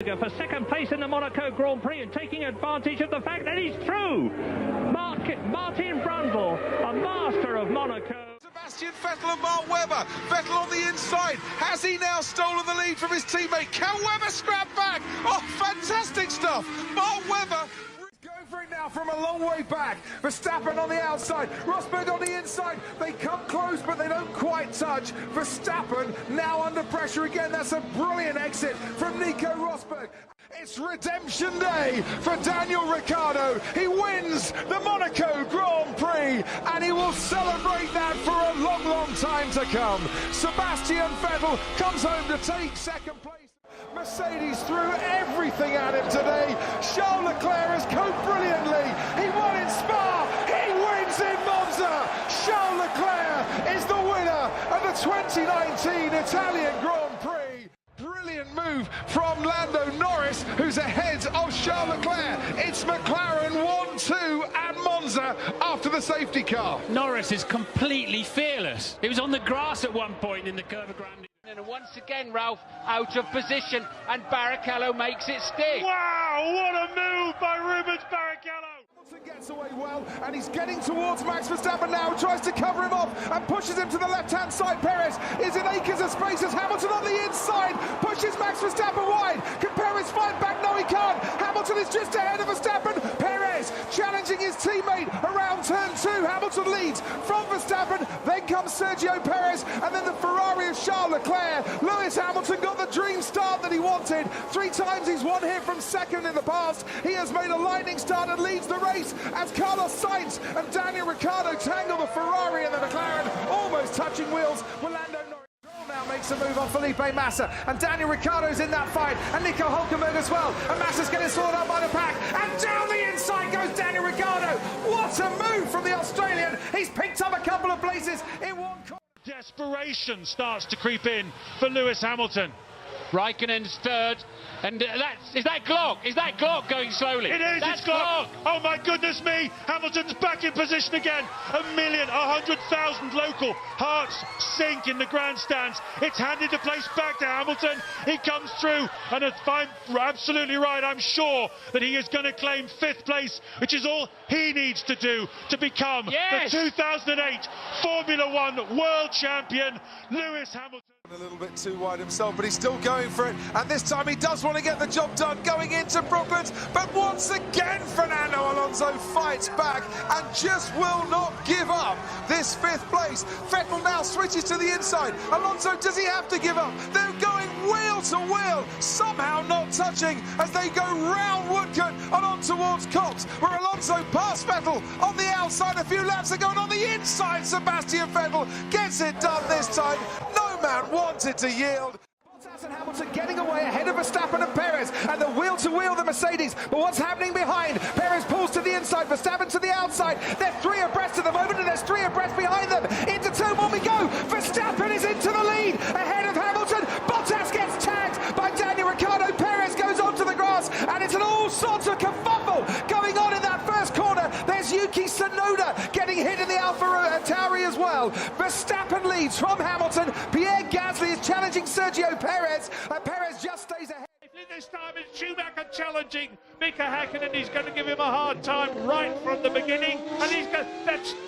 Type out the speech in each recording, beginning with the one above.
For second place in the Monaco Grand Prix and taking advantage of the fact that he's through. Martin Brundle, a master of Monaco. Sebastian Vettel and Mark Webber. Vettel on the inside. Has he now stolen the lead from his teammate? Can Webber scrap back? Oh, fantastic stuff. Mark Webber going for it now from a long way back. Verstappen on the outside. Rosberg on the inside. They come close, but they don't quite touch. Verstappen now under pressure again. That's a brilliant exit from Nico Rosberg. It's redemption day for Daniel Ricciardo. He wins the Monaco Grand Prix and he will celebrate that for a long, long time to come. Sebastian Vettel comes home to take second place. Mercedes threw everything at him today. Charles Leclerc has coped brilliantly. He won in Spa. He wins in Monza. Charles Leclerc is the winner of the 2019 Italian Grand Prix. Brilliant move from Lando Norris, who's ahead of Charles Leclerc. It's McLaren 1-2 at Monza after the safety car. Norris is completely fearless. He was on the grass at one point in the Curva Grande. And once again, Ralph out of position, and Barrichello makes it stick. Wow, what a move by Rubens Barrichello! Hamilton gets away well, and he's getting towards Max Verstappen now, tries to cover him off and pushes him to the left-hand side. Perez is in acres of space as Hamilton on the inside pushes Max Verstappen wide. Can Perez fight back? No, he can't. Hamilton is just ahead of Verstappen. Perez challenging his teammate around turn 2. Hamilton leads from Verstappen, then comes Sergio Perez, and then the Ferrari of Charles Leclerc. Lewis Hamilton got the dream start that he wanted. 3 times he's won here from second in the past. He has made a lightning start and leads the race as Carlos Sainz and Daniel Ricciardo tangle the Ferrari and the McLaren, almost touching wheels. Lando Norris now makes a move on Felipe Massa, and Daniel Ricciardo's in that fight, and Nico Hülkenberg as well, and Massa's getting sorted out by the pack, and down the inside goes Daniel Ricciardo. What a move from the Australian. He's picked up a couple of places in one corner. Desperation starts to creep in for Lewis Hamilton. Raikkonen's third, and is that Glock? Is that Glock going slowly? It is, That's it's Glock. Oh my goodness me, Hamilton's back in position again. 100,000 local hearts sink in the grandstands. It's handed the place back to Hamilton. He comes through, and if I'm absolutely right, I'm sure that he is going to claim 5th place, which is all he needs to do to become the 2008 Formula One World Champion, Lewis Hamilton. A little bit too wide himself, but he's still going for it, and this time he does want to get the job done going into Brooklands, but once again Fernando Alonso fights back and just will not give up this 5th place. Vettel now switches to the inside. Alonso, does he have to give up? They're going wheel to wheel, somehow not touching as they go round Woodcote and on towards Cox, where Alonso passed Vettel on the outside a few laps ago, and on the inside Sebastian Vettel gets it done this time. No man wanted to yield. Bottas and Hamilton getting away ahead of Verstappen and Perez, and the wheel-to-wheel the Mercedes. But what's happening behind? Perez pulls to the inside, Verstappen to the outside. They're 3 abreast at the moment, and there's 3 abreast behind them. Into turn 1 we go. Verstappen is into the lead, ahead of Hamilton. Bottas gets tagged by Daniel Ricciardo. Perez goes onto the grass, and it's an all sorts of kerfuffle going on in that first corner. There's Yuki Tsunoda getting hit in the Alfa Tauri as well. Verstappen leads from Hamilton. Pierre Gasly is challenging Sergio Perez, and Perez just stays ahead. This time it's Schumacher challenging Mika Hakkinen. He's going to give him a hard time right from the beginning, and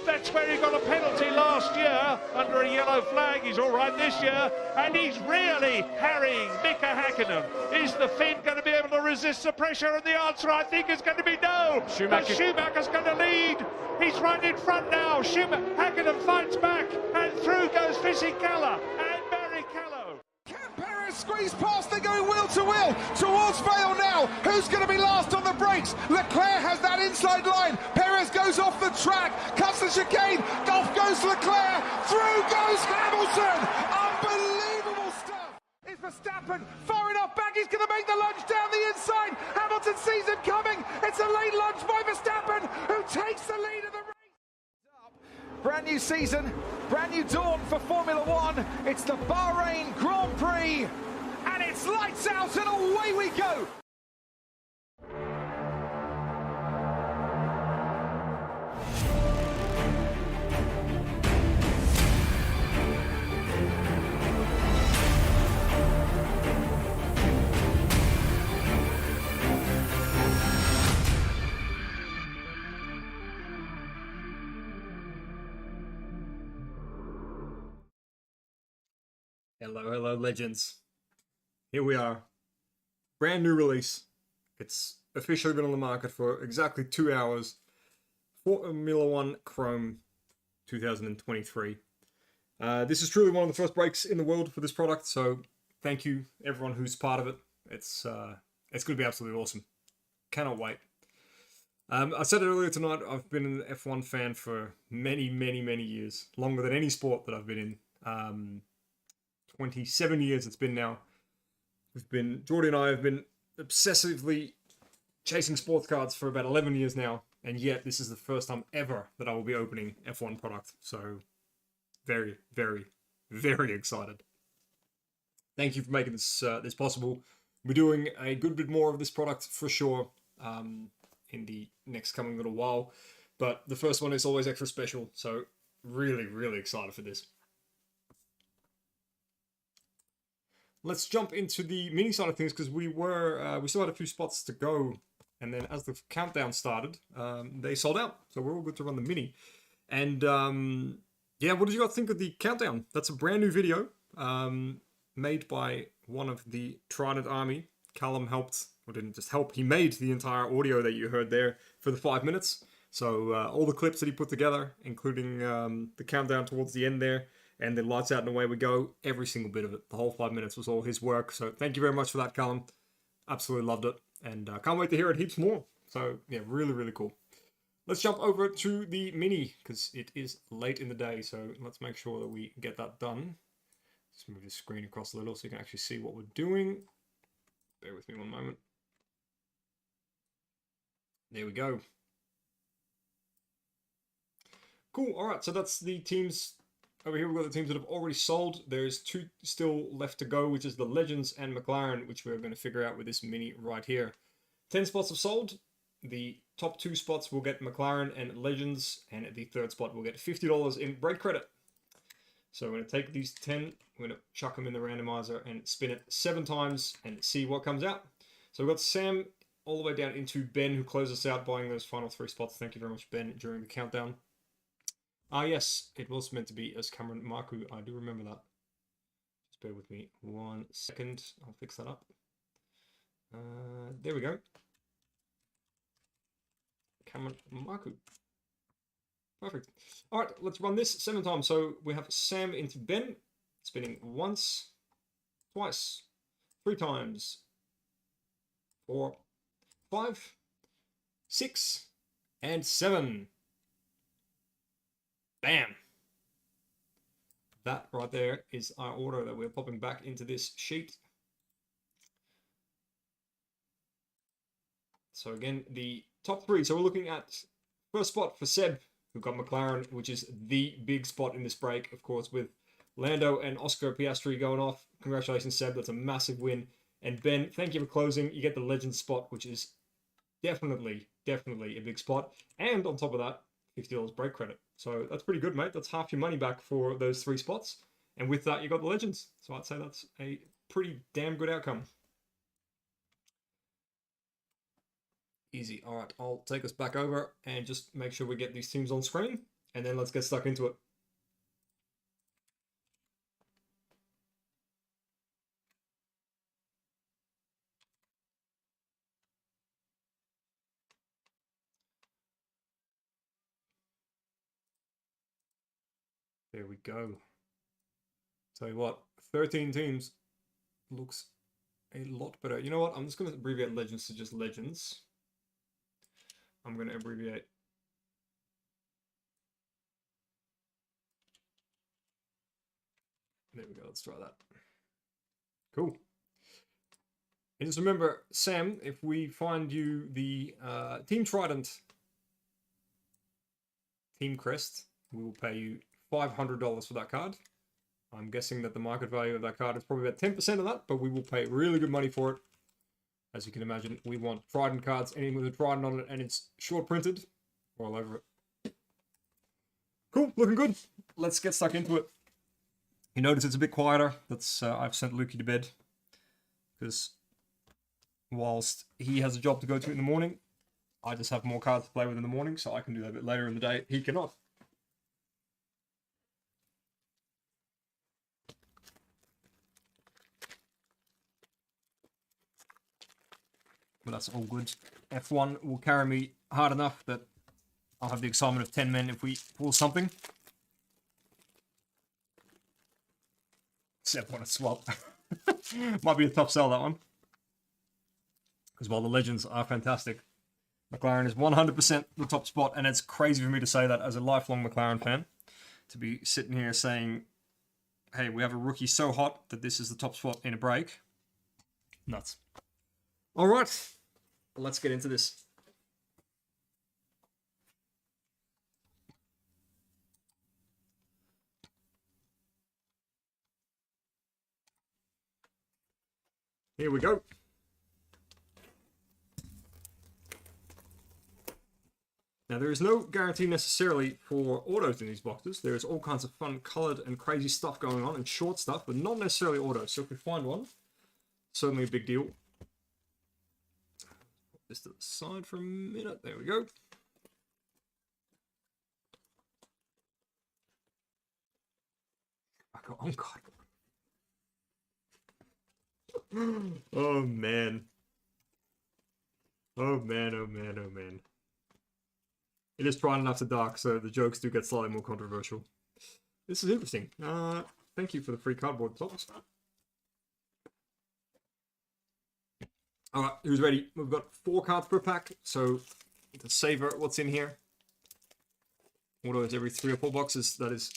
that's where he got a penalty last year under a yellow flag. He's all right this year, and he's really harrying Mika Hakkinen. Is the Finn going to be able to resist the pressure? And the answer, I think, is going to be no. Schumacher's going to lead. He's right in front now. Hakkinen fights back, and through goes Fisichella and Barrichello. Can Perez squeeze past? They're going wheel to wheel towards Vale now. Who's going to be last on the brakes? Leclerc has that inside line. Perez goes off the track, cuts the chicane. Off goes Leclerc. Through goes Hamilton. Unbelievable stuff. Is Verstappen far enough back? He's going to make the lunge down the inside. Hamilton sees him coming. It's a late lunge by Verstappen, who takes the lead of the race. Brand new season, brand new dawn for Formula One. It's the Bahrain Grand Prix, and it's lights out and away we go. Hello, legends. Here we are. Brand new release. It's officially been on the market for exactly 2 hours. Formula 1 Chrome 2023. This is truly one of the first breaks in the world for this product, so thank you everyone who's part of it. It's going to be absolutely awesome. Cannot wait. I said it earlier tonight, I've been an F1 fan for many years. Longer than any sport that I've been in. 27 years it's been now. Jordy and I have been obsessively chasing sports cards for about 11 years now, and yet this is the first time ever that I will be opening F1 product. So very excited. Thank you for making this this possible. We're doing a good bit more of this product for sure in the next coming little while, but the first one is always extra special, so really excited for this. Let's jump into the mini side of things, because we still had a few spots to go, and then as the countdown started, they sold out, so we're all good to run the mini. And yeah, what did you guys think of the countdown? That's a brand new video made by one of the Trident Army. Callum helped, or didn't just help, he made the entire audio that you heard there for the 5 minutes. So all the clips that he put together, including the countdown towards the end there, and then lights out and away we go. Every single bit of it. The whole 5 minutes was all his work. So thank you very much for that, Callum. Absolutely loved it. And can't wait to hear it heaps more. So yeah, really cool. Let's jump over to the mini, because it is late in the day. So let's make sure that we get that done. Let's move the screen across a little so you can actually see what we're doing. Bear with me one moment. There we go. Cool. All right. So that's the teams. Over here we've got the teams that have already sold. There's 2 still left to go, which is the Legends and McLaren, which we're going to figure out with this mini right here. 10 spots have sold. The top 2 spots will get McLaren and Legends, and the 3rd spot will get $50 in break credit. So we're going to take these 10, we're going to chuck them in the randomizer and spin it 7 times and see what comes out. So we've got Sam all the way down into Ben, who closed us out buying those final 3 spots. Thank you very much, Ben, during the countdown. Ah, yes, it was meant to be as Cameron Marku. I do remember that. Just bear with me 1 second. I'll fix that up. There we go. Cameron Marku. Perfect. All right, let's run this 7 times. So we have Sam into Ben, spinning once, twice, 3 times, 4, 5, 6, and 7. Bam! That right there is our order that we're popping back into this sheet. So again, the top 3. So we're looking at first spot for Seb, who got McLaren, which is the big spot in this break, of course, with Lando and Oscar Piastri going off. Congratulations, Seb. That's a massive win. And Ben, thank you for closing. You get the Legend spot, which is definitely a big spot. And on top of that, $50 break credit. So that's pretty good, mate. That's half your money back for those 3 spots. And with that, you got the Legends. So I'd say that's a pretty damn good outcome. Easy. All right, I'll take us back over and just make sure we get these teams on screen. And then let's get stuck into it. There we go. Tell you what, 13 teams looks a lot better. You know what? I'm just going to abbreviate Legends to just Legends. I'm going to abbreviate. There we go. Let's try that. Cool. And just remember, Sam, if we find you the Team Trident Team Crest, we will pay you $500 for that card. I'm guessing that the market value of that card is probably about 10% of that, but we will pay really good money for it. As you can imagine, we want Trident cards, anything with a Trident on it, and it's short printed all over it. Cool, looking good. Let's get stuck into it. You notice it's a bit quieter. That's I've sent Lukey to bed, because whilst he has a job to go to in the morning, I just have more cards to play with in the morning, so I can do that a bit later in the day. He cannot. but that's all good. F1 will carry me hard enough that I'll have the excitement of 10 men if we pull something. Except when it's swap. Might be a tough sell, that one. Because while the legends are fantastic, McLaren is 100% the top spot, and it's crazy for me to say that as a lifelong McLaren fan. To be sitting here saying, hey, we have a rookie so hot that this is the top spot in a break. Nuts. All right, let's get into this. Here we go. Now, there is no guarantee necessarily for autos in these boxes. There is all kinds of fun, coloured and crazy stuff going on and short stuff, but not necessarily autos. So if we find one, certainly a big deal. Put this to the side for a minute. There we go. Oh, God. Oh, man. Oh, man, oh, man, oh, man. It is trying enough to dark, so the jokes do get slightly more controversial. This is interesting. Thank you for the free cardboard tops. Alright, who's ready? We've got 4 cards per pack, so to savor what's in here. Autos every 3 or 4 boxes. That is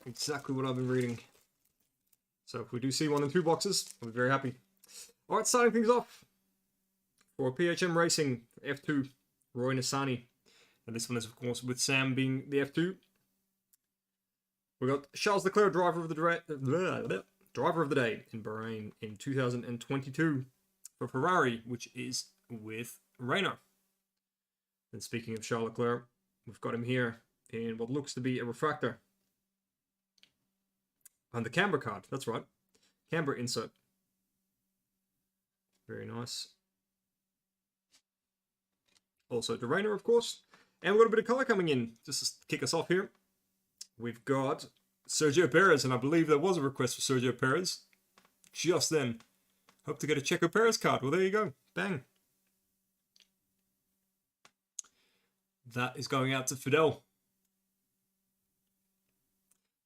exactly what I've been reading. So if we do see 1 and 2 boxes, I'll be very happy. Alright, starting things off. For PHM Racing, F2, Roy Nassani. And this one is, of course, with Sam being the F2. We got Charles Leclerc, driver of the day in Bahrain in 2022 for Ferrari, which is with Renault. And speaking of Charles Leclerc, we've got him here in what looks to be a refractor. And the Canberra card, that's right. Canberra insert. Very nice. Also to Renault, of course. And we've got a bit of colour coming in, just to kick us off here. We've got Sergio Perez, and I believe there was a request for Sergio Perez just then. Hope to get a Checo Perez card. Well, there you go. Bang. That is going out to Fidel.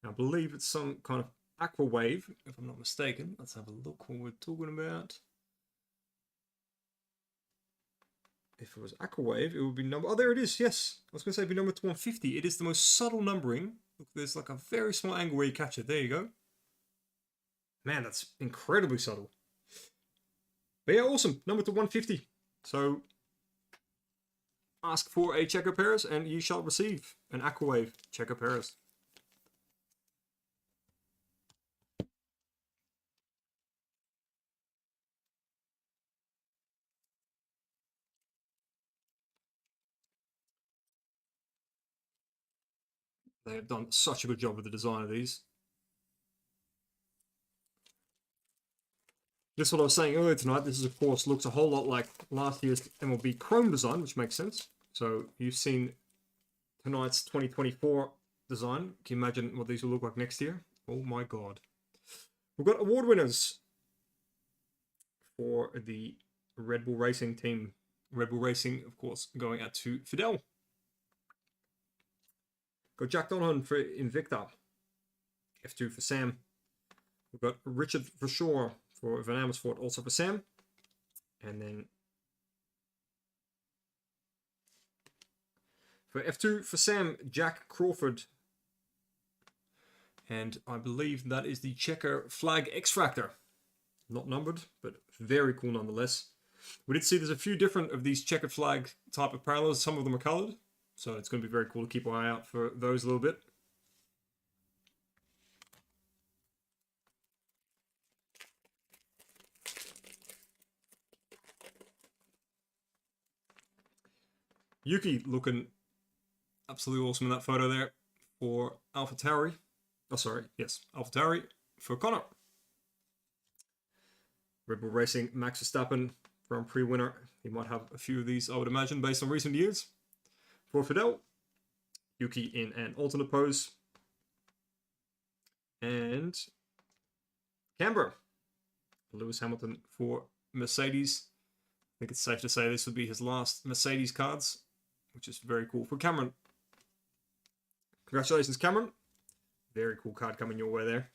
I believe it's some kind of aqua wave, if I'm not mistaken. Let's have a look what we're talking about. If it was aqua wave, it would be number... Oh, there it is, yes. I was going to say it'd be number 150. It is the most subtle numbering. Look, there's like a very small angle where you catch it. There you go. Man, that's incredibly subtle. But yeah, awesome. Number to 150. So, ask for a Checo Perez and you shall receive an aqua wave Checo Perez. They have done such a good job with the design of these. This is what I was saying earlier tonight. This is, of course, looks a whole lot like last year's MLB Chrome design, which makes sense. So you've seen tonight's 2024 design. Can you imagine what these will look like next year? Oh my God. We've got award winners for the Red Bull Racing team. Red Bull Racing, of course, going out to Fidel. Got Jack Donovan for Invicta. F2 for Sam. We've got Richard Verschoor for Van Amersfoort, also for Sam. And then for F2 for Sam, Jack Crawford. And I believe that is the Checker Flag X-Fractor. Not numbered, but very cool nonetheless. We did see there's a few different of these checkered flag type of parallels. Some of them are colored. So it's going to be very cool to keep an eye out for those a little bit. Yuki looking absolutely awesome in that photo there for AlphaTauri. Oh, sorry. Yes, AlphaTauri for Connor. Red Bull Racing, Max Verstappen, Grand Prix winner. He might have a few of these, I would imagine, based on recent years. For Fidel, Yuki in an alternate pose. And Canberra, Lewis Hamilton for Mercedes. I think it's safe to say this would be his last Mercedes cards, which is very cool for Cameron. Congratulations, Cameron. Very cool card coming your way there.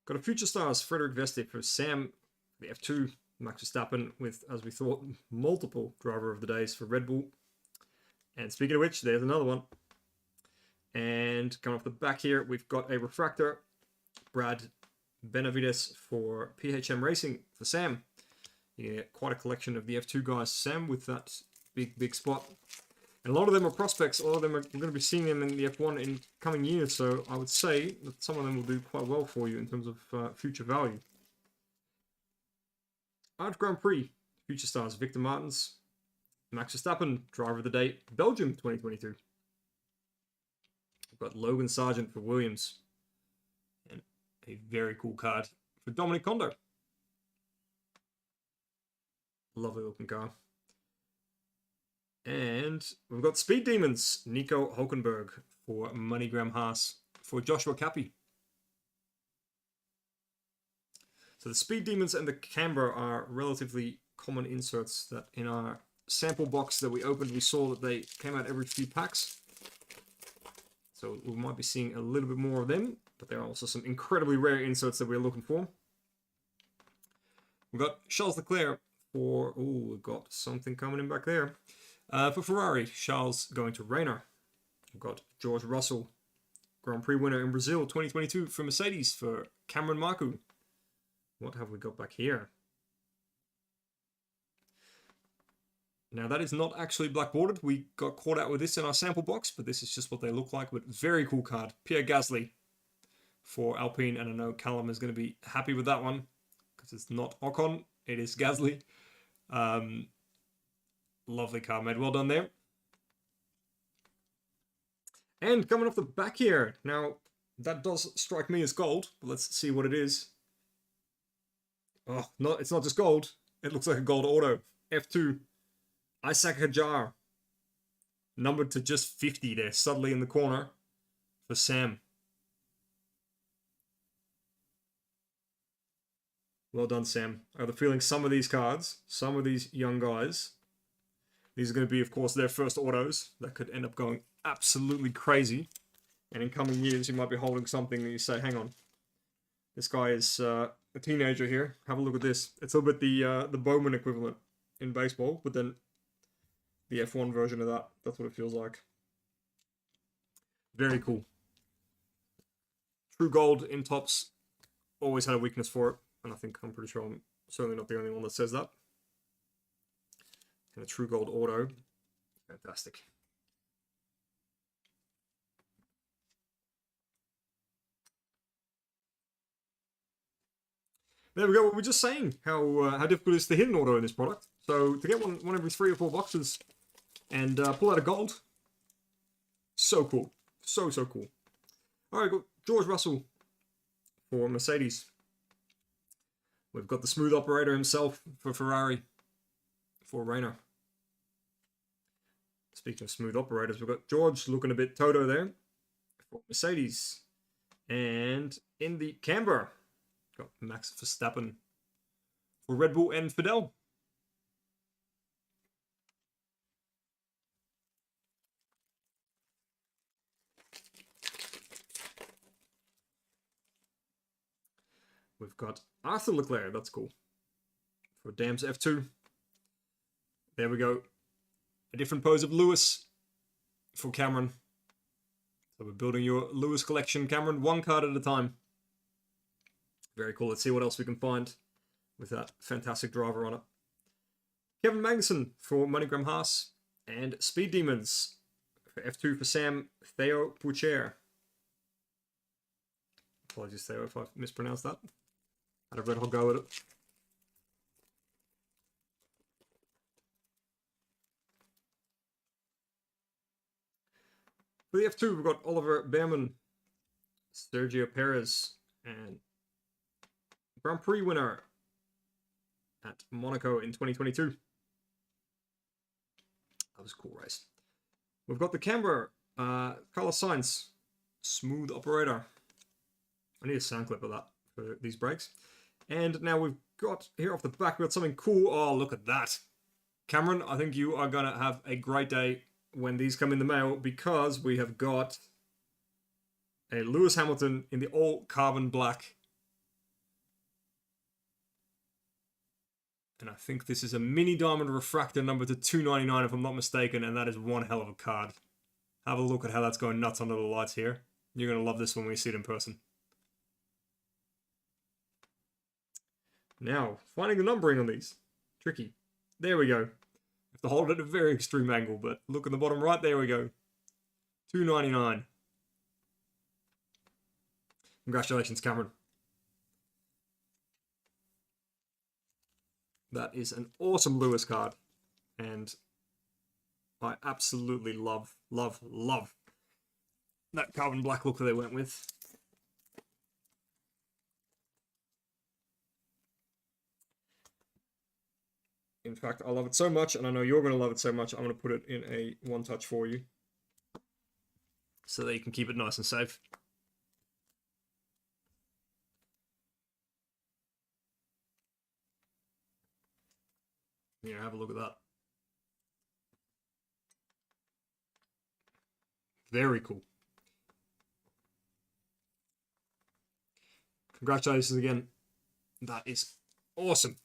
Got a Future Stars, Frederick Vesti for Sam, the F2, Max Verstappen with, as we thought, multiple Driver of the Days for Red Bull. And speaking of which, there's another one. And coming off the back here, we've got a Refractor, Brad Benavides for PHM Racing for Sam. You get quite a collection of the F2 guys, Sam, with that big spot. And a lot of them are prospects. A lot of them we're going to be seeing them in the F1 in coming years. So I would say that some of them will do quite well for you in terms of future value. Art Grand Prix, Future Stars, Victor Martins, Max Verstappen, Driver of the Day, Belgium 2022. We've got Logan Sargent for Williams. And a very cool card for Dominic Kondo. Lovely looking car. And we've got Speed Demons, Nico Hulkenberg for MoneyGram Haas for Joshua Cappy. So the Speed Demons and the Canberra are relatively common inserts that in our sample box that we opened, we saw that they came out every few packs. So we might be seeing a little bit more of them, but there are also some incredibly rare inserts that we're looking for. We've got Charles Leclerc for, oh, we've got something coming in back there. For Ferrari, Charles going to Rayner. We've got George Russell, Grand Prix winner in Brazil 2022 for Mercedes for Cameron Marku. What have we got back here? Now that is not actually black bordered. We got caught out with this in our sample box, but this is just what they look like. But very cool card. Pierre Gasly for Alpine, and I know Callum is going to be happy with that one because it's not Ocon, it is Gasly. Lovely card made. Well done there. And coming off the back here. Now, that does strike me as gold, but let's see what it is. Oh, no, it's not just gold. It looks like a gold auto. F2. Isaac Hajar. Numbered to just 50 there, subtly in the corner for Sam. Well done, Sam. I have the feeling some of these cards, some of these young guys, these are going to be, of course, their first autos that could end up going absolutely crazy. And in coming years, you might be holding something that you say, hang on, this guy is a teenager here. Have a look at this. It's a little bit the Bowman equivalent in baseball, but then the F1 version of that. That's what it feels like. Very cool. True Gold in tops. Always had a weakness for it. And I think I'm pretty sure I'm certainly not the only one that says that. And a True Gold auto. Fantastic. There we go. We were just saying how difficult it is to hit an auto in this product. So to get one every 3 or 4 boxes and pull out a gold, so cool. So cool. All right, got George Russell for Mercedes. We've got the smooth operator himself for Ferrari for Rayner. Speaking of smooth operators, we've got George looking a bit Toto there for Mercedes. And in the Canberra, got Max Verstappen for Red Bull and Fidel. We've got Arthur Leclerc, that's cool, for Dams F2. There we go. A different pose of Lewis for Cameron. So we're building your Lewis collection, Cameron, 1 card at a time. Very cool. Let's see what else we can find with that fantastic driver on it. Kevin Magnussen for MoneyGram Haas. And Speed Demons for F2 for Sam, Theo Pucher. Apologies, Theo, if I've mispronounced that. Had a red hot go at it. For the F2, we've got Oliver Behrman, Sergio Perez, and Grand Prix winner at Monaco in 2022. That was a cool race. We've got the Canberra Carlos Sainz, smooth operator. I need a sound clip of that for these breaks. And now we've got, here off the back, we've got something cool. Oh, look at that. Cameron, I think you are going to have a great day when these come in the mail, because we have got a Lewis Hamilton in the all carbon black. And I think this is a mini diamond refractor number to 299 if I'm not mistaken, and that is one hell of a card. Have a look at how that's going nuts under the lights here. You're going to love this when we see it in person. Now, finding the numbering on these. Tricky. There we go. Have to hold it at a very extreme angle, but look at the bottom right, there we go. 299. Congratulations, Cameron. That is an awesome Lewis card, and I absolutely love that carbon black look that they went with. In fact, I love it so much, and I know you're going to love it so much, I'm going to put it in a one-touch for you, so that you can keep it nice and safe. Yeah, have a look at that. Very cool. Congratulations again. That is awesome.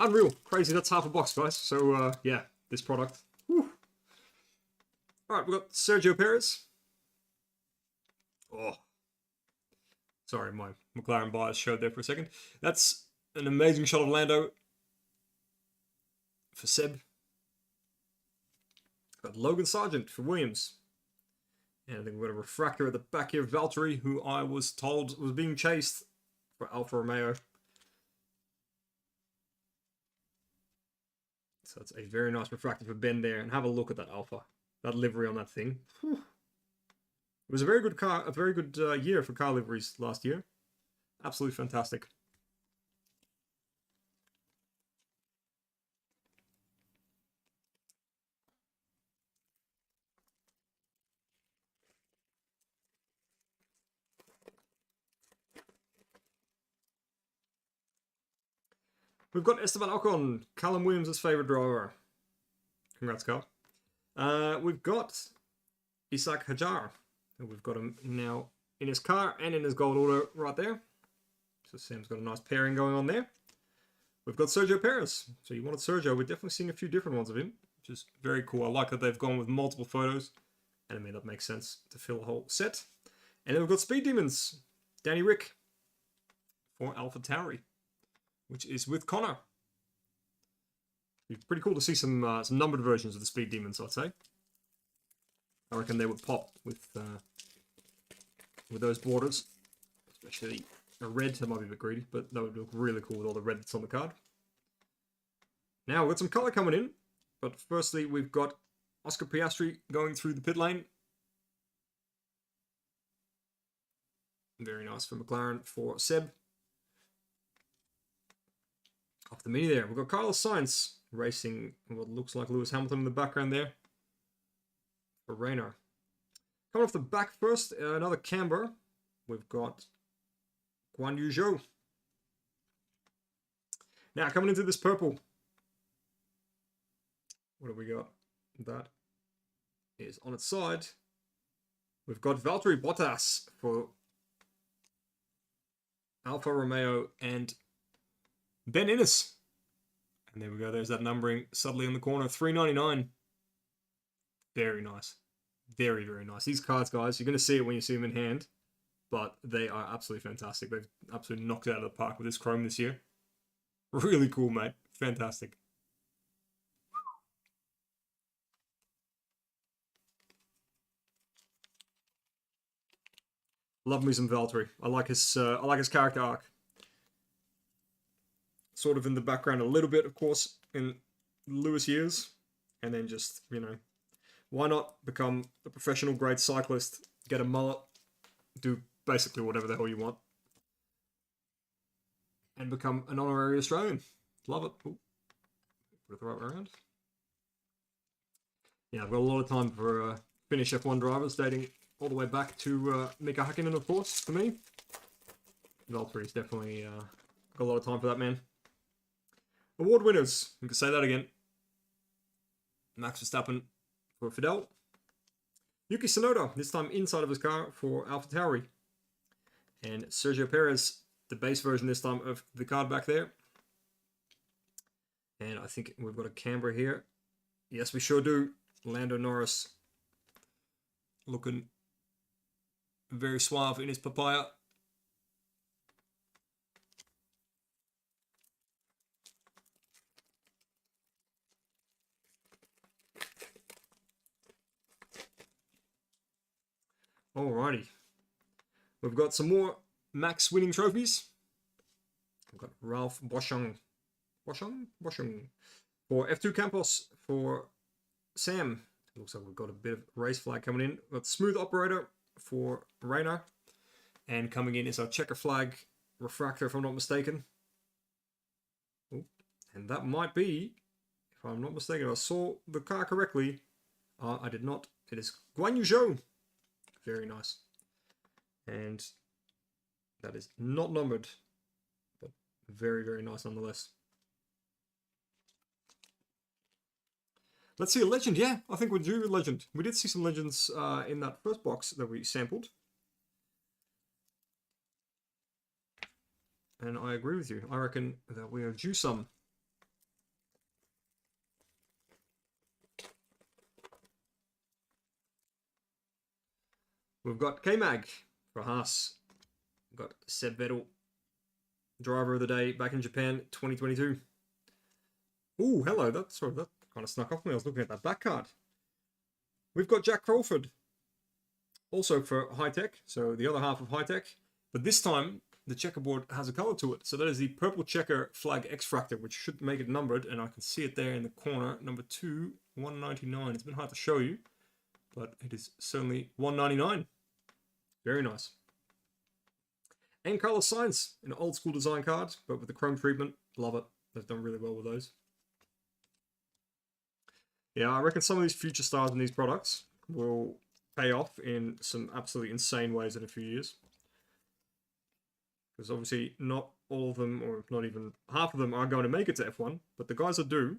Unreal. Crazy. That's half a box, guys. So, yeah, this product. Whew. Alright, we've got Sergio Perez. Oh. Sorry, my McLaren bias showed there for a second. That's an amazing shot of Lando for Seb. Got Logan Sargent for Williams. And I think we've got a refractor at the back here, Valtteri, who I was told was being chased for Alfa Romeo. So it's a very nice refractor for Ben there. And have a look at that Alfa. That livery on that thing. Whew. It was a very good car, a very good year for car liveries last year. Absolutely fantastic. We've got Esteban Ocon, Callum Williams' favourite driver. Congrats, Carl. We've got Isaac Hajar. We've got him now in his car and in his gold order right there. So Sam's got a nice pairing going on there. We've got Sergio Perez. So you wanted Sergio. We're definitely seeing a few different ones of him, which is very cool. I like that they've gone with multiple photos. And I mean, that makes sense to fill a whole set. And then we've got Speed Demons. Danny Rick for AlphaTauri, which is with Connor. It'd be pretty cool to see some numbered versions of the Speed Demons, I'd say. I reckon they would pop with those borders, especially a red. That might be a bit greedy, but that would look really cool with all the red that's on the card. Now we've got some colour coming in, but firstly we've got Oscar Piastri going through the pit lane. Very nice for McLaren for Seb. Off the mini there, we've got Carlos Sainz racing what looks like Lewis Hamilton in the background there for Rayner. Coming off the back first, another Camber. We've got Guan Yu Zhou. Now coming into this purple. What have we got? That is on its side. We've got Valtteri Bottas for Alfa Romeo and Ben Innes. And there we go. There's that numbering subtly in the corner. 399. Very nice. Very, very nice. These cards, guys, you're going to see it when you see them in hand. But they are absolutely fantastic. They've absolutely knocked it out of the park with this chrome this year. Really cool, mate. Fantastic. Love me some Valtteri. I like his character arc. Sort of in the background a little bit, of course, in Lewis years. And then just, you know, why not become a professional grade cyclist, get a mullet, do basically whatever the hell you want, and become an honorary Australian. Love it. Ooh. Put it the right way around. Yeah, I've got a lot of time for Finnish F1 drivers, dating all the way back to Mika Hakkinen, of course, for me. Valtteri's definitely got a lot of time for that, man. Award winners, we can say that again. Max Verstappen for Fidel. Yuki Tsunoda, this time inside of his car for AlphaTauri. And Sergio Perez, the base version this time of the card back there. And I think we've got a Canberra here. Yes, we sure do. Lando Norris looking very suave in his papaya. Alrighty. We've got some more Max winning trophies. We've got Ralph Boschung. Boschung. For F2 Campos for Sam. Looks like we've got a bit of race flag coming in. We've got Smooth Operator for Rayner. And coming in is our checker flag refractor, if I'm not mistaken. Ooh. And that might be, if I'm not mistaken, I saw the car correctly. I did not. It is Guan Yu Zhou. Very nice. And that is not numbered, but very, very nice nonetheless. Let's see a legend. Yeah, I think we'll do a legend. We did see some legends in that first box that we sampled. And I agree with you. I reckon that we are due some. We've got K-Mag for Haas. We've got Seb Vettel, driver of the day back in Japan, 2022. Ooh, hello. That kind of snuck off me. I was looking at that back card. We've got Jack Crawford, also for High Tech, so the other half of High Tech. But this time, the checkerboard has a color to it. So that is the purple checker flag X-Fractor, which should make it numbered. And I can see it there in the corner, number 2, 199. It's been hard to show you, but it is certainly 199. Very nice. And Carlos Sainz, an old school design card, but with the chrome treatment. Love it. They've done really well with those. Yeah, I reckon some of these future stars in these products will pay off in some absolutely insane ways in a few years. Because obviously not all of them, or not even half of them, are going to make it to F1. But the guys that do,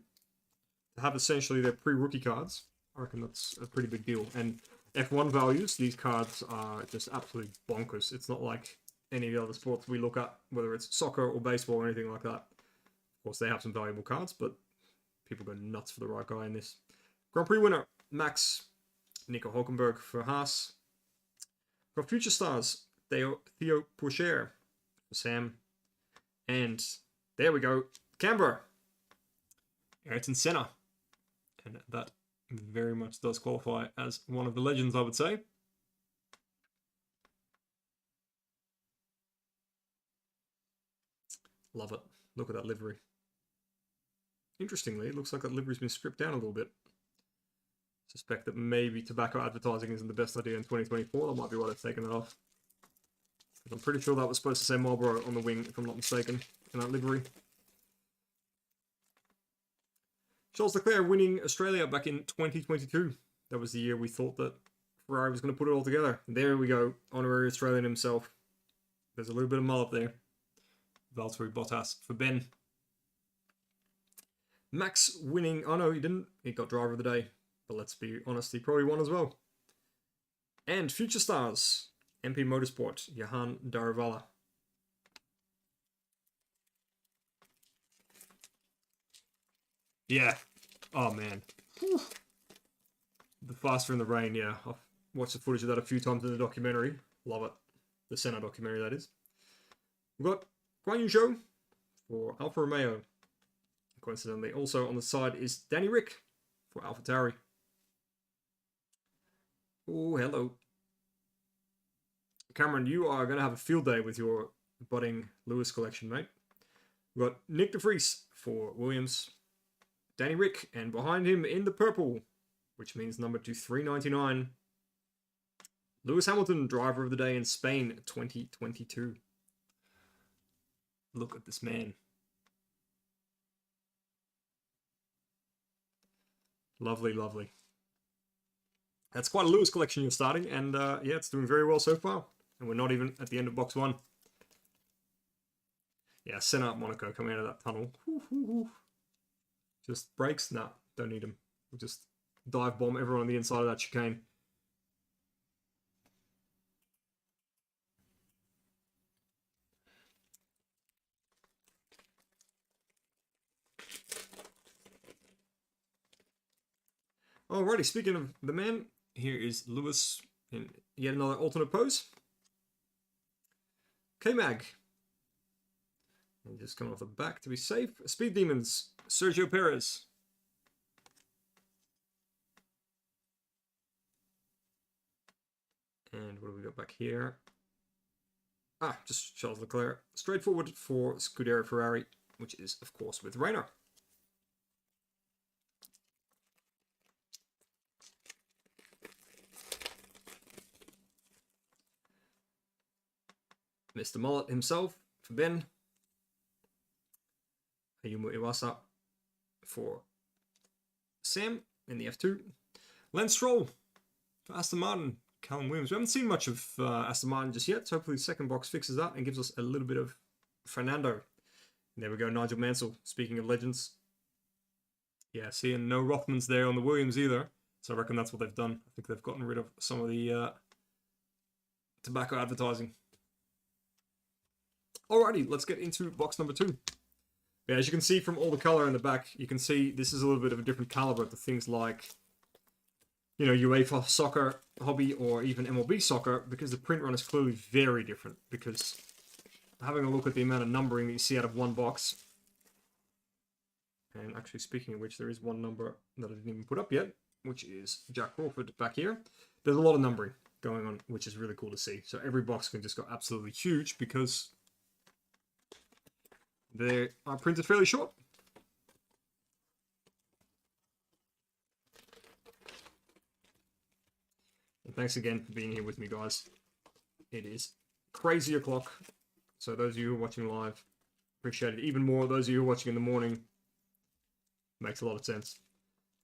to have essentially their pre-rookie cards, I reckon that's a pretty big deal. And F1 values, these cards are just absolutely bonkers. It's not like any of the other sports we look at, whether it's soccer or baseball or anything like that. Of course, they have some valuable cards, but people go nuts for the right guy in this. Grand Prix winner, Max. Nico Hulkenberg for Haas. Got future stars, Theo Pourchaire for Sam. And there we go, Canberra, Ayrton Senna. And that very much does qualify as one of the legends, I would say. Love it. Look at that livery. Interestingly, it looks like that livery's been stripped down a little bit. Suspect that maybe tobacco advertising isn't the best idea in 2024. That might be why they've taken it off. I'm pretty sure that was supposed to say Marlboro on the wing, if I'm not mistaken, in that livery. Charles Leclerc winning Australia back in 2022. That was the year we thought that Ferrari was going to put it all together. There we go, honorary Australian himself. There's a little bit of mullet there. Valtteri Bottas for Ben. Max winning, oh no, he didn't. He got driver of the day. But let's be honest, he probably won as well. And future stars, MP Motorsport, Johan Darivala. Yeah. Oh, man. Whew. The Faster in the Rain, yeah. I've watched the footage of that a few times in the documentary. Love it. The Senna documentary, that is. We've got Guan Yu Zhou for Alfa Romeo. Coincidentally, also on the side is Danny Rick for AlphaTauri. Oh, hello. Cameron, you are going to have a field day with your budding Lewis collection, mate. We've got Nick de Vries for Williams. Danny Rick, and behind him in the purple, which means number 399, Lewis Hamilton, driver of the day in Spain 2022. Look at this man. Lovely, lovely. That's quite a Lewis collection you're starting, and yeah, it's doing very well so far. And we're not even at the end of box 1. Yeah, send out Monaco coming out of that tunnel. Just brakes? Nah, don't need them. We'll just dive bomb everyone on the inside of that chicane. Alrighty, speaking of the man, here is Lewis in yet another alternate pose. K-Mag. And just coming off the back to be safe. Speed Demons, Sergio Perez. And what do we got back here? Ah, just Charles Leclerc. Straightforward for Scuderia Ferrari, which is, of course, with Reiner. Mr. Mullet himself for Ben. Ayumu Iwasa for Sam in the F2. Lance Stroll for Aston Martin. Callum Williams. We haven't seen much of Aston Martin just yet, so hopefully the second box fixes that and gives us a little bit of Fernando. And there we go, Nigel Mansell. Speaking of legends. Yeah, seeing no Rothmans there on the Williams either. So I reckon that's what they've done. I think they've gotten rid of some of the tobacco advertising. Alrighty, let's get into box number 2. Yeah, as you can see from all the color in the back, you can see this is a little bit of a different caliber to things like, you know, UEFA Soccer Hobby or even MLB Soccer, because the print run is clearly very different. Because having a look at the amount of numbering that you see out of one box, and actually speaking of which, there is one number that I didn't even put up yet, which is Jack Crawford back here. There's a lot of numbering going on, which is really cool to see. So every box can just go absolutely huge because they are printed fairly short. And thanks again for being here with me, guys. It is crazy o'clock. So those of you who are watching live, appreciate it. Even more, those of you who are watching in the morning, makes a lot of sense.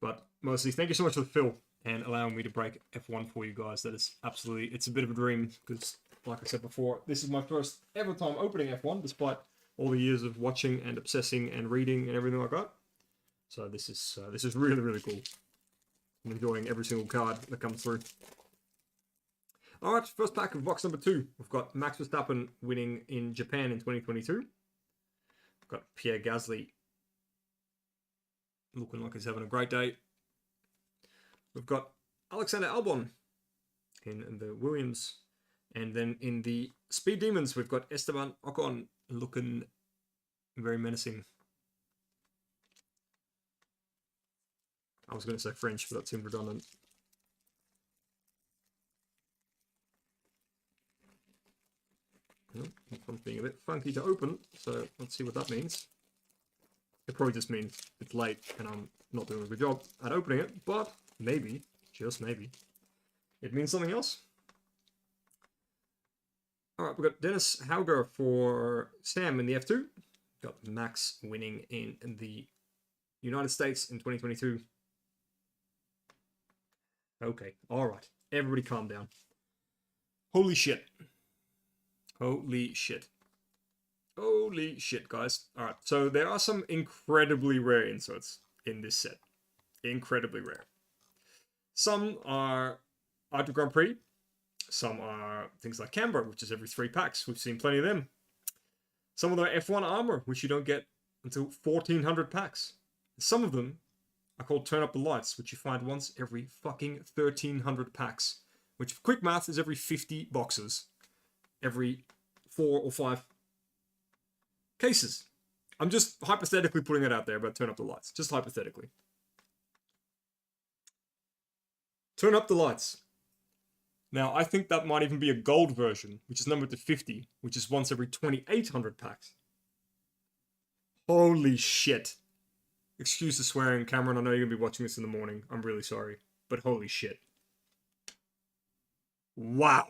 But mostly, thank you so much for the fill and allowing me to break F1 for you guys. That is absolutely, it's a bit of a dream because, like I said before, this is my first ever time opening F1, despite all the years of watching and obsessing and reading and everything like that. So this is really, really cool. I'm enjoying every single card that comes through. Alright, first pack of box number 2. We've got Max Verstappen winning in Japan in 2022. We've got Pierre Gasly looking like he's having a great day. We've got Alexander Albon in the Williams. And then in the Speed Demons, we've got Esteban Ocon looking very menacing. I was going to say French, but that seemed redundant. This one's being a bit funky to open, so let's see what that means. It probably just means it's late and I'm not doing a good job at opening it, but maybe, just maybe, it means something else. Alright, we've got Dennis Hauger for Sam in the F2. Got Max winning in the United States in 2022. Okay, alright. Everybody calm down. Holy shit. Holy shit. Holy shit, guys. Alright, so there are some incredibly rare inserts in this set. Incredibly rare. Some are Auto Grand Prix. Some are things like Canberra, which is every 3 packs. We've seen plenty of them. Some of them are F1 Armor, which you don't get until 1,400 packs. Some of them are called Turn Up the Lights, which you find once every fucking 1,300 packs. Which, quick math, is every 50 boxes. Every 4 or 5 cases. I'm just hypothetically putting it out there about Turn Up the Lights. Just hypothetically. Turn Up the Lights. Now, I think that might even be a gold version, which is numbered to 50, which is once every 2,800 packs. Holy shit. Excuse the swearing, Cameron. I know you're going to be watching this in the morning. I'm really sorry. But holy shit. Wow.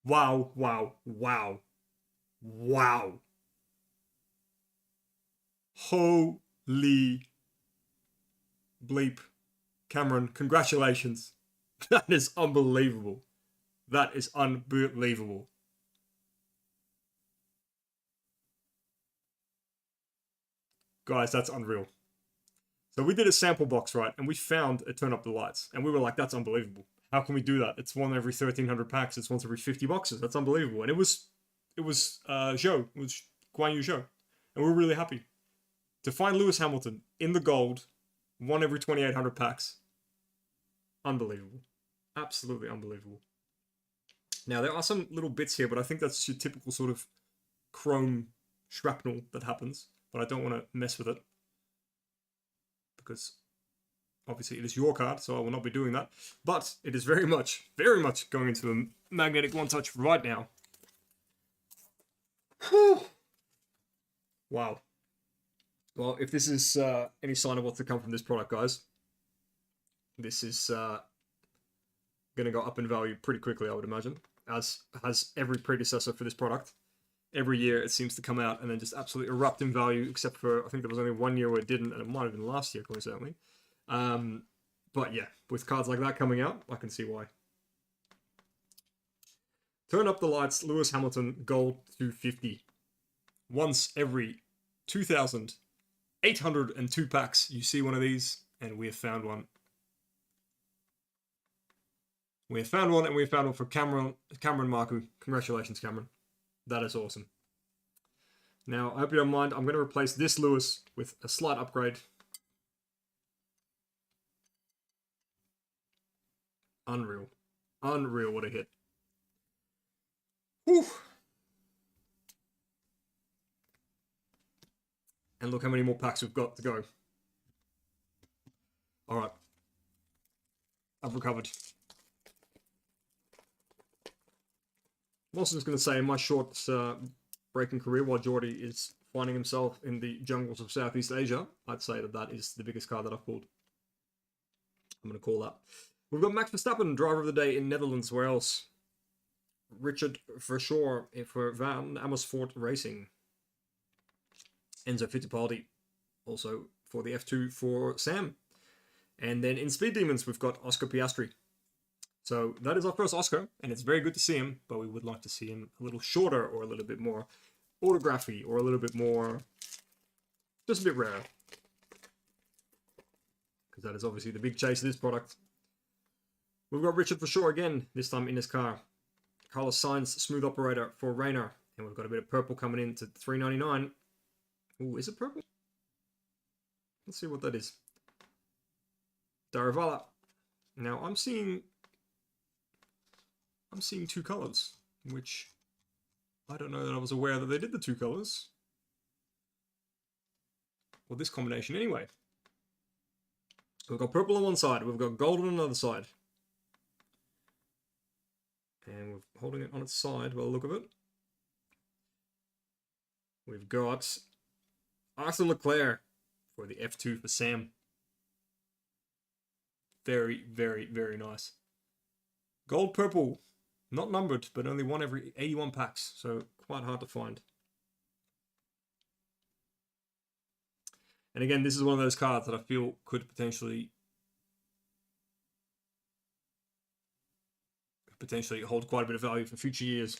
Wow, wow, wow. Wow. Holy bleep. Cameron, congratulations. That is unbelievable. That is unbelievable. Guys, that's unreal. So we did a sample box, right? And we found a Turn Up the Lights. And we were like, that's unbelievable. How can we do that? It's one every 1,300 packs. It's once every 50 boxes. That's unbelievable. And it was Zhou. It was Guan Yu Zhou. And we were really happy. To find Lewis Hamilton in the gold, one every 2,800 packs. Unbelievable. Absolutely unbelievable. Now, there are some little bits here, but I think that's your typical sort of chrome shrapnel that happens. But I don't want to mess with it. Because obviously it is your card, so I will not be doing that. But it is very much going into a magnetic one-touch right now. Whew. Wow. Well, if this is any sign of what's to come from this product, guys, this is going to go up in value pretty quickly, I would imagine, as has every predecessor for this product. Every year it seems to come out and then just absolutely erupt in value, except for, I think there was only 1 year where it didn't, and it might have been last year, coincidentally. But yeah, with cards like that coming out, I can see why. Turn Up the Lights, Lewis Hamilton, gold 250. Once every 2,802 packs, you see one of these, and we have found one. We have found one, and we have found one for Cameron Marku. Congratulations, Cameron. That is awesome. Now, I hope you don't mind. I'm going to replace this Lewis with a slight upgrade. Unreal. Unreal, what a hit. Whew. And look how many more packs we've got to go. Alright. I've recovered. I'm also just going to say, in my short breaking career, while Geordie is finding himself in the jungles of Southeast Asia, I'd say that that is the biggest card that I've pulled. I'm going to call that. We've got Max Verstappen, driver of the day in Netherlands. Where else? Richard Verschoor for Van Amersfoort Racing. Enzo Fittipaldi, also for the F2 for Sam. And then in Speed Demons, we've got Oscar Piastri. So that is our first Oscar, and it's very good to see him, but we would like to see him a little shorter or a little bit more autography or a little bit more, just a bit rarer. Because that is obviously the big chase of this product. We've got Richard Verschoor again, this time in his car. Carlos Sainz, smooth operator for Rayner. And we've got a bit of purple coming in to $3.99. Ooh, is it purple? Let's see what that is. Daravala. Now I'm seeing two colors, which I don't know that I was aware that they did the two colors. Well, this combination anyway. We've got purple on one side, we've got gold on another side. And we're holding it on its side by the look of it. We've got Arthur Leclerc for the F2 for Sam. Very, very, very nice. Gold purple. Not numbered, but only one every 81 packs. So quite hard to find. And again, this is one of those cards that I feel could potentially hold quite a bit of value for future years.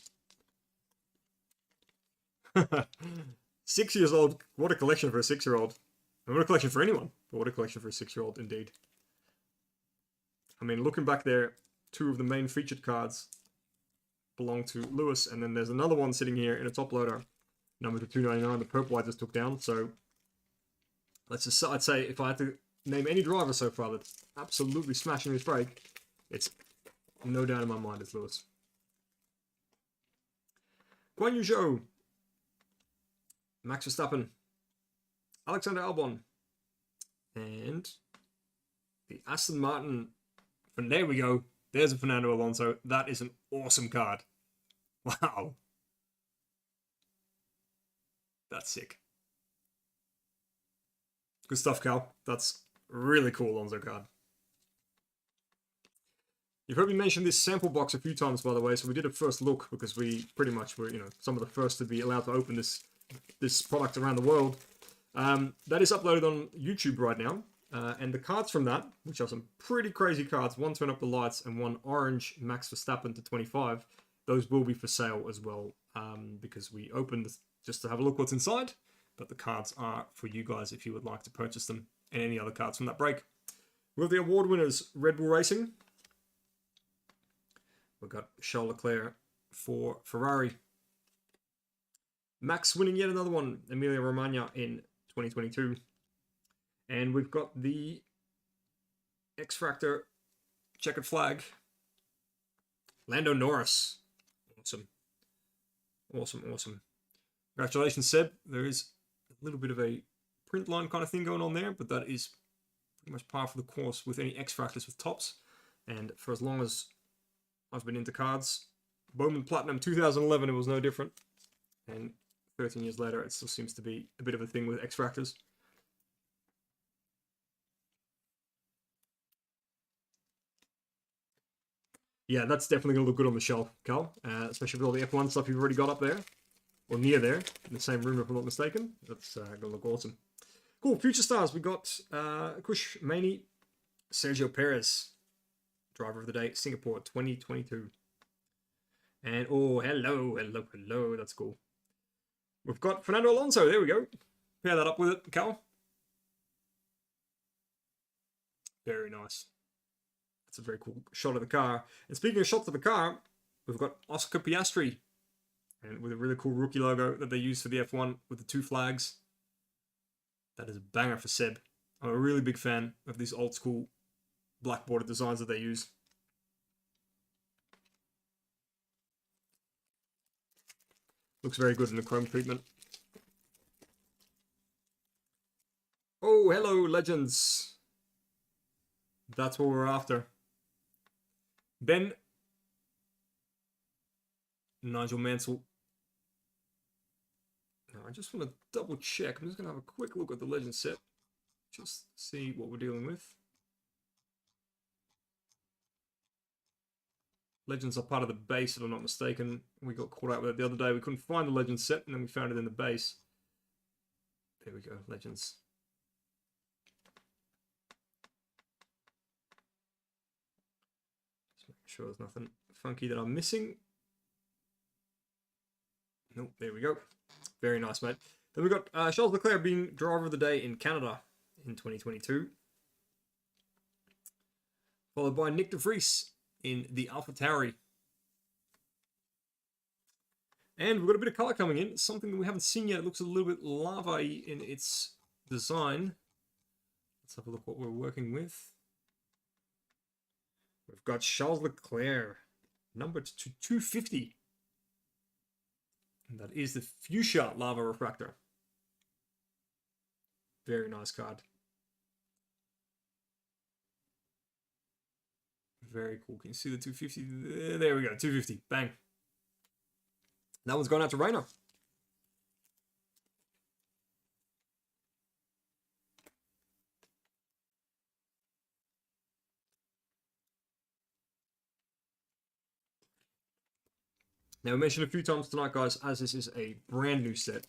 6 years old. What a collection for a 6-year-old. And what a collection for anyone. But what a collection for a 6-year-old indeed. I mean, looking back there, two of the main featured cards belong to Lewis, and then there's another one sitting here in a top loader, number to $2.99. The purple I just took down. So let's just, I'd say if I had to name any driver so far that's absolutely smashing this break, it's no doubt in my mind it's Lewis. Guan Yu Zhou, Max Verstappen, Alexander Albon, and the Aston Martin. And there we go. There's a Fernando Alonso. That is an awesome card. Wow. That's sick. Good stuff, Cal. That's a really cool Alonso card. You've heard me mention this sample box a few times, by the way, so we did a first look because we pretty much were, some of the first to be allowed to open this product around the world. That is uploaded on YouTube right now. And the cards from that, which are some pretty crazy cards, one Turn Up the Lights and one Orange Max Verstappen to 25, those will be for sale as well, because we opened just to have a look what's inside, but the cards are for you guys if you would like to purchase them, and any other cards from that break. We've got the award winners, Red Bull Racing. We've got Charles Leclerc for Ferrari. Max winning yet another one, Emilia Romagna in 2022. And we've got the X-Factor checkered flag, Lando Norris. Awesome. Awesome, awesome. Congratulations, Seb. There is a little bit of a print line kind of thing going on there, but that is pretty much par for the course with any X-Factors with tops. And for as long as I've been into cards, Bowman Platinum 2011, it was no different. And 13 years later, it still seems to be a bit of a thing with X-Factors. Yeah, that's definitely going to look good on the shelf, Cal. Especially with all the F1 stuff you've already got up there. Or near there. In the same room, if I'm not mistaken. That's going to look awesome. Cool. Future stars. We got Kush Maney, Sergio Perez. Driver of the Day, Singapore 2022. And, oh, hello, hello, hello. That's cool. We've got Fernando Alonso. There we go. Pair that up with it, Cal. Very nice. That's a very cool shot of the car. And speaking of shots of the car, we've got Oscar Piastri. And with a really cool rookie logo that they use for the F1 with the two flags. That is a banger for Seb. I'm a really big fan of these old school black border designs that they use. Looks very good in the chrome treatment. Oh, hello, legends. That's what we're after. Ben. Nigel Mansell. Now, I just want to double check. I'm just going to have a quick look at the legend set. Just see what we're dealing with. Legends are part of the base, if I'm not mistaken. We got caught out with it the other day. We couldn't find the legend set, and then we found it in the base. There we go, legends. Just making sure there's nothing funky that I'm missing. Nope, there we go. Very nice, mate. Then we got Charles Leclerc being driver of the day in Canada in 2022. Followed by Nick de Vries in the AlphaTauri. And we've got a bit of colour coming in. Something that we haven't seen yet. It looks a little bit lava-y in its design. Let's have a look what we're working with. We've got Charles Leclerc, numbered to 250. And that is the Fuchsia Lava Refractor. Very nice card. Very cool. Can you see the 250? There we go. 250. Bang. That one's going out to Rainer. Now, we mentioned a few times tonight, guys, as this is a brand new set.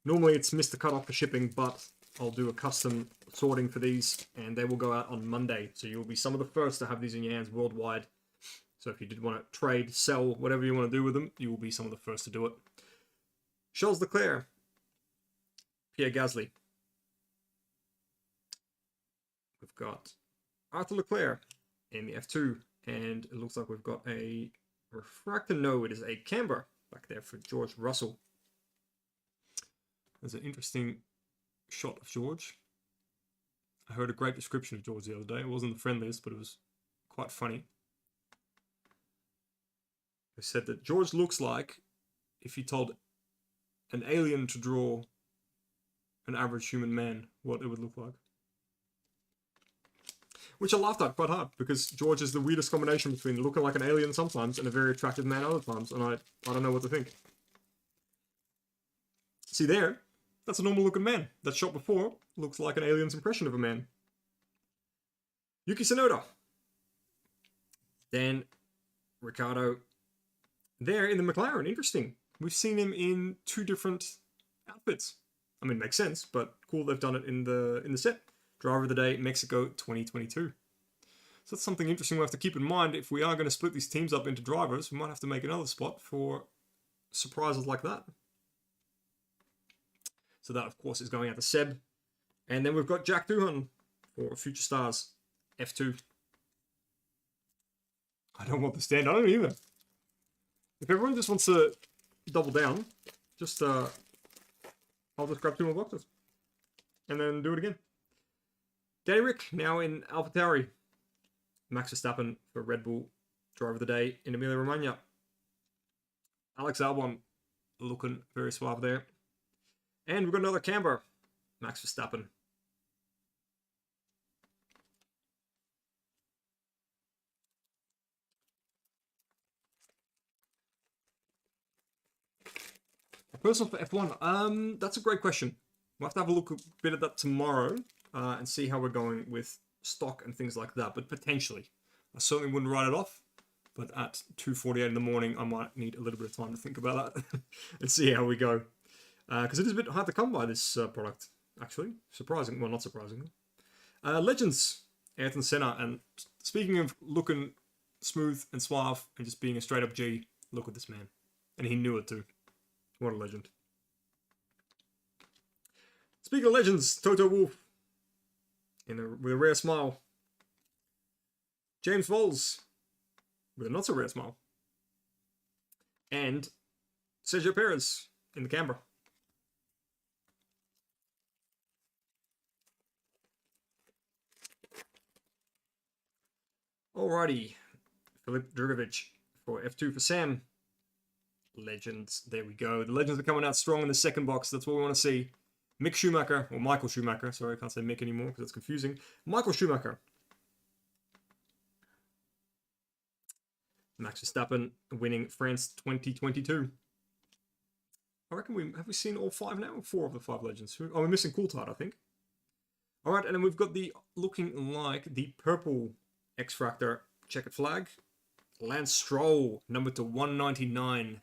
Normally, it's missed the cutoff for shipping, but I'll do a custom sorting for these, and they will go out on Monday. So you'll be some of the first to have these in your hands worldwide. So if you did want to trade, sell, whatever you want to do with them, you will be some of the first to do it. Charles Leclerc. Pierre Gasly. We've got Arthur Leclerc in the F2, and it looks like we've got a refractor. No, it is a camber back there for George Russell. There's an interesting shot of George. I heard a great description of George the other day. It wasn't the friendliest, but it was quite funny. They said that George looks like if you told an alien to draw an average human man, what it would look like. Which I laughed at quite hard, because George is the weirdest combination between looking like an alien sometimes and a very attractive man other times, and I don't know what to think. See there? That's a normal looking man. That shot before looks like an alien's impression of a man. Yuki Tsunoda. Dan Ricciardo. There in the McLaren. Interesting. We've seen him in two different outfits. I mean, it makes sense, but cool they've done it in the set. Driver of the Day, Mexico 2022. So that's something interesting we have to keep in mind. If we are going to split these teams up into drivers, we might have to make another spot for surprises like that. So that, of course, is going out to Seb. And then we've got Jack Doohan for Future Stars F2. I don't want the stand. I don't either. If everyone just wants to double down, just I'll just grab 2 more boxes and then do it again. Danny Rick now in AlphaTauri. Max Verstappen for Red Bull Driver of the Day in Emilia Romagna. Alex Albon looking very suave there. And we've got another camber. Max Verstappen. A personal for F1. That's a great question. We'll have to have a look a bit at that tomorrow and see how we're going with stock and things like that. But potentially. I certainly wouldn't write it off. But at 2:48 in the morning, I might need a little bit of time to think about that and see how we go. Because it is a bit hard to come by this product, actually. Surprising. Well, not surprisingly. Legends. Ayrton Senna. And speaking of looking smooth and suave and just being a straight up G, look at this man. And he knew it too. What a legend. Speaking of legends, Toto Wolff. With a rare smile. James Voles. With a not so rare smile. And Sergio Perez in the camera. Alrighty. Filip Drugovich for F2 for Sam. Legends. There we go. The legends are coming out strong in the second box. That's what we want to see. Mick Schumacher, or Michael Schumacher. Sorry, I can't say Mick anymore because it's confusing. Michael Schumacher. Max Verstappen winning France 2022. I reckon have we seen all 5 now? 4 of the 5 legends. Oh, we're missing Coulthard, I think. Alright, and then we've got the looking like the purple X-Fractor checkered flag. Lance Stroll, number to 199.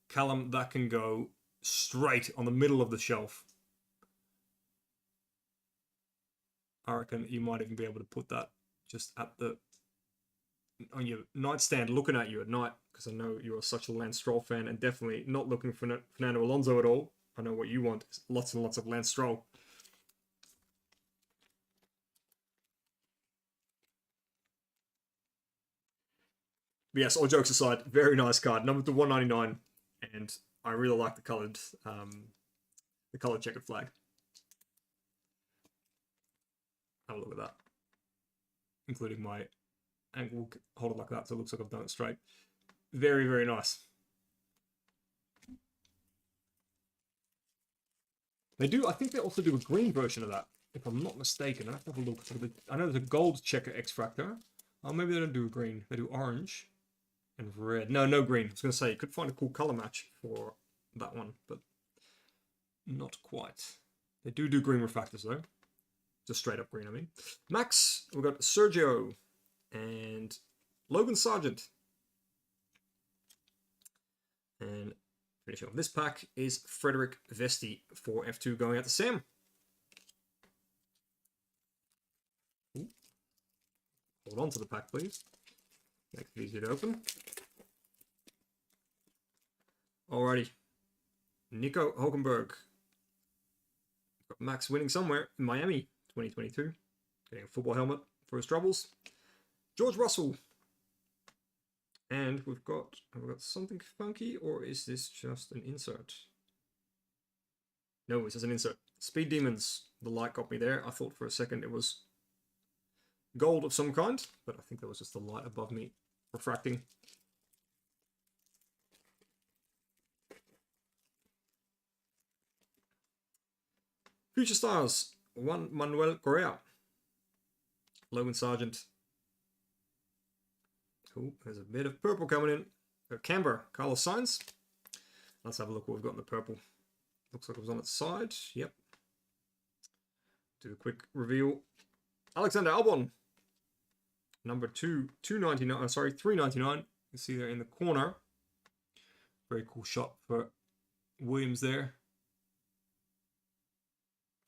Callum, that can go straight on the middle of the shelf. I reckon you might even be able to put that just at on your nightstand looking at you at night, because I know you're such a Lance Stroll fan and definitely not looking for Fernando Alonso at all. I know what you want is lots and lots of Lance Stroll. But yes, all jokes aside, very nice card. Number to 199, and I really like the coloured checkered flag. Have a look at that. Including my angle, hold it like that so it looks like I've done it straight. Very, very nice. They do, I think they also do a green version of that, if I'm not mistaken. I have to have a look. I know there's a gold checker X-Fractor. Oh, maybe they don't do a green. They do orange and red. No, no green. I was going to say, you could find a cool colour match for that one, but not quite. They do green refractors, though. Just straight up green, I mean. Max, we've got Sergio and Logan Sargent. And finishing off this pack is Frederick Vesti for F2 going out to Sam. Ooh. Hold on to the pack, please. Makes it easier to open. Alrighty. Nico Hulkenberg. Got Max winning somewhere in Miami 2022. Getting a football helmet for his troubles. George Russell. And have we got something funky, or is this just an insert? No, it's just an insert. Speed Demons. The light got me there. I thought for a second it was gold of some kind, but I think that was just the light above me refracting. Future Stars. Juan Manuel Correa. Logan Sargent. Cool. There's a bit of purple coming in. Camber, Carlos Sainz. Let's have a look what we've got in the purple. Looks like it was on its side. Yep. Do a quick reveal. Alexander Albon. Number 299. Sorry, 399. You can see there in the corner. Very cool shot for Williams there.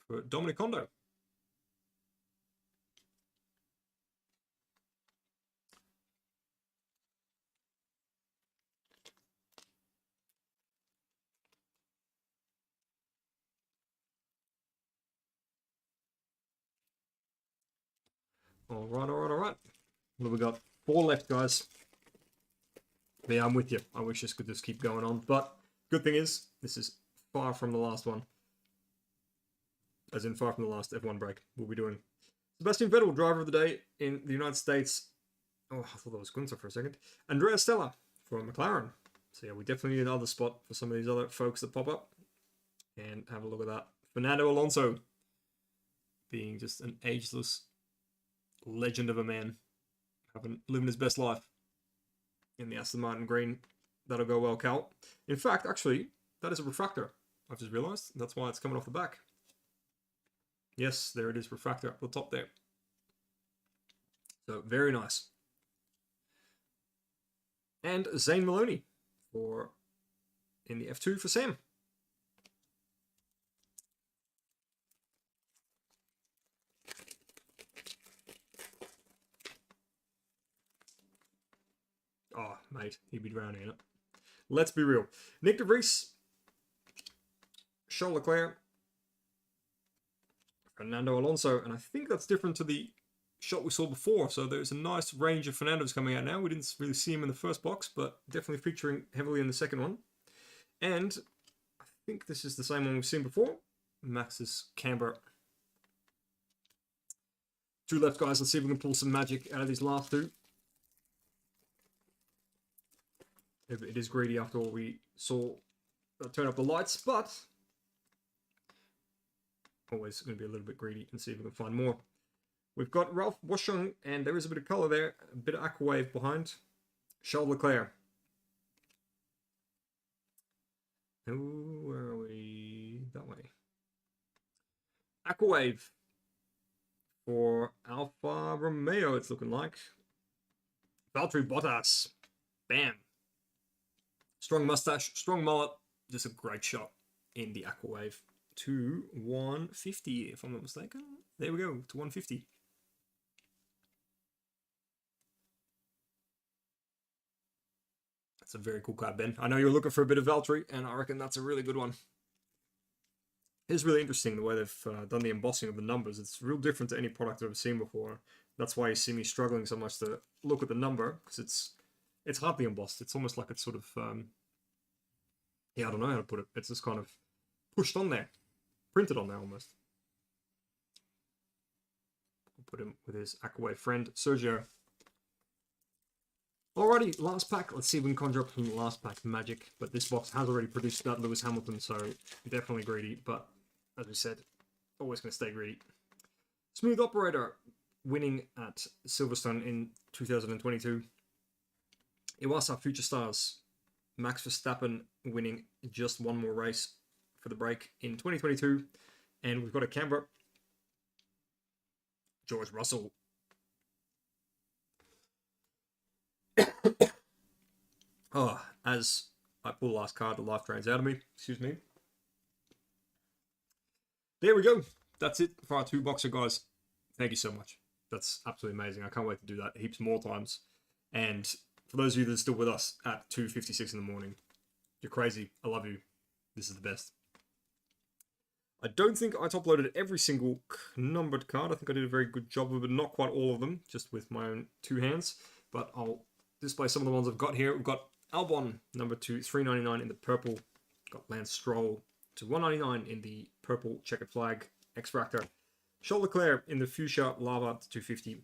For Dominic Kondo. Alright. What have we got? 4 left, guys. Yeah, I'm with you. I wish this could just keep going on. But good thing is, this is far from the last one. As in far from the last F1 break we'll be doing. Sebastian Vettel, driver of the day in the United States. Oh, I thought that was Gunther for a second. Andrea Stella from McLaren. So yeah, we definitely need another spot for some of these other folks that pop up. And have a look at that. Fernando Alonso. Being just an ageless legend of a man. Living his best life. In the Aston Martin green. That'll go well, Cal. In fact, actually, that is a refractor. I've just realised. That's why it's coming off the back. Yes, there it is, refractor up the top there. So, very nice. And Zane Maloney in the F2 for Sam. Oh, mate, he'd be drowning in it. Let's be real. Nick de Vries, Charles Leclerc, Fernando Alonso, and I think that's different to the shot we saw before. So there's a nice range of Fernandos coming out now. We didn't really see him in the first box, but definitely featuring heavily in the second one. And I think this is the same one we've seen before. Max's Camber. 2 left, guys. Let's see if we can pull some magic out of these last 2. It is greedy after all we saw turn up the lights, but always going to be a little bit greedy and see if we can find more. We've got Ralph Boschung, and there is a bit of colour there, a bit of Aquawave behind. Charles Leclerc. Oh, where are we? That way. Aquawave for Alfa Romeo, it's looking like. Valtteri Bottas. Bam. Strong mustache, strong mullet. Just a great shot in the Aquawave. To 150, if I'm not mistaken. There we go, to 150. That's a very cool card, Ben. I know you're looking for a bit of Valtteri, and I reckon that's a really good one. It's really interesting the way they've done the embossing of the numbers. It's real different to any product I've ever seen before. That's why you see me struggling so much to look at the number, because it's hardly embossed. It's almost like it's sort of, yeah, I don't know how to put it. It's just kind of pushed on there. Printed on there almost. I'll put him with his Aquawave friend, Sergio. Alrighty, last pack. Let's see if we can conjure up some last pack magic. But this box has already produced that Lewis Hamilton, so definitely greedy. But as we said, always going to stay greedy. Smooth Operator winning at Silverstone in 2022. Iwasa Future Stars. Max Verstappen winning just one more race for the break in 2022. And we've got a Canberra. George Russell. Oh, as I pull the last card, the life drains out of me. Excuse me. There we go. That's it for our 2-boxer, guys. Thank you so much. That's absolutely amazing. I can't wait to do that heaps more times. And for those of you that are still with us at 2:56 in the morning, you're crazy. I love you. This is the best. I don't think I top-loaded every single numbered card. I think I did a very good job of it. Not quite all of them, just with my own 2 hands. But I'll display some of the ones I've got here. We've got Albon, number 2, 399 in the purple. Got Lance Stroll to 199 in the purple checkered flag X-Fractor. Charles Leclerc in the fuchsia lava to 250.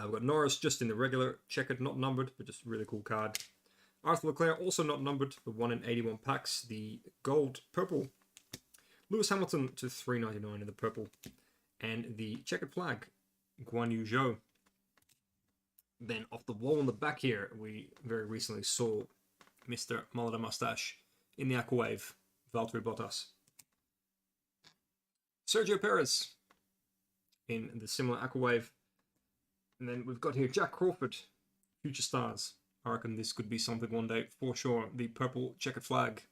We've got Norris just in the regular checkered, not numbered, but just a really cool card. Arthur Leclerc also not numbered, the 1 in 81 packs, the gold purple. Lewis Hamilton to 399 in the purple. And the checkered flag, Guan Yu Zhou. Then off the wall on the back here, we very recently saw Mr. Mullet Mustache in the Aquawave, Valtteri Bottas. Sergio Perez in the similar Aquawave. And then we've got here Jack Crawford, Future Stars. I reckon this could be something one day for sure. The purple checkered flag,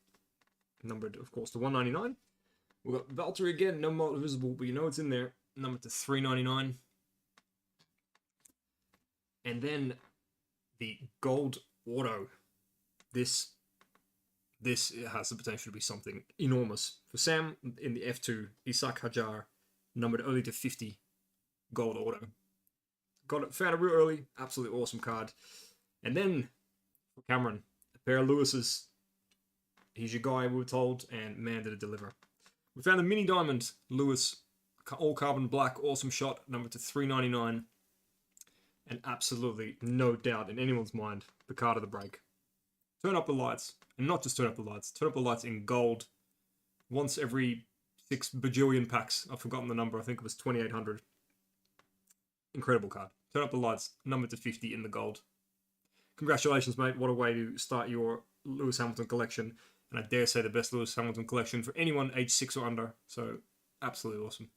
numbered of course to 199. We've got Valtteri again, no more visible, but you know it's in there, numbered to 399. And then the gold auto. This has the potential to be something enormous. For Sam in the F2, Isaac Hajar, numbered only to 50, gold auto. found it real early. Absolutely awesome card. And then for Cameron, a pair of Lewis's. He's your guy, we were told, and man, did it deliver. We found a mini diamond Lewis, all carbon black, awesome shot, number to 399. And absolutely no doubt in anyone's mind, the card of the break. Turn up the lights, and not just turn up the lights, turn up the lights in gold. Once every 6 bajillion packs. I've forgotten the number, I think it was 2,800. Incredible card. Turn up the lights, number to 50 in the gold. Congratulations, mate. What a way to start your Lewis Hamilton collection. And I dare say the best Lewis Hamilton collection for anyone age 6 or under. So, absolutely awesome.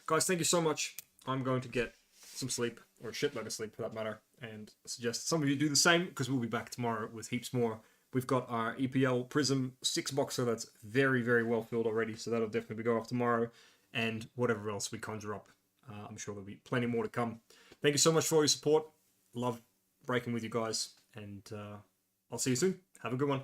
Guys, thank you so much. I'm going to get some sleep, or a shitload of sleep for that matter, and suggest some of you do the same, because we'll be back tomorrow with heaps more. We've got our EPL PRIZM 6-boxer that's very, very well filled already, so that'll definitely go off tomorrow, and whatever else we conjure up. I'm sure there'll be plenty more to come. Thank you so much for all your support. Love breaking with you guys, and I'll see you soon. Have a good one.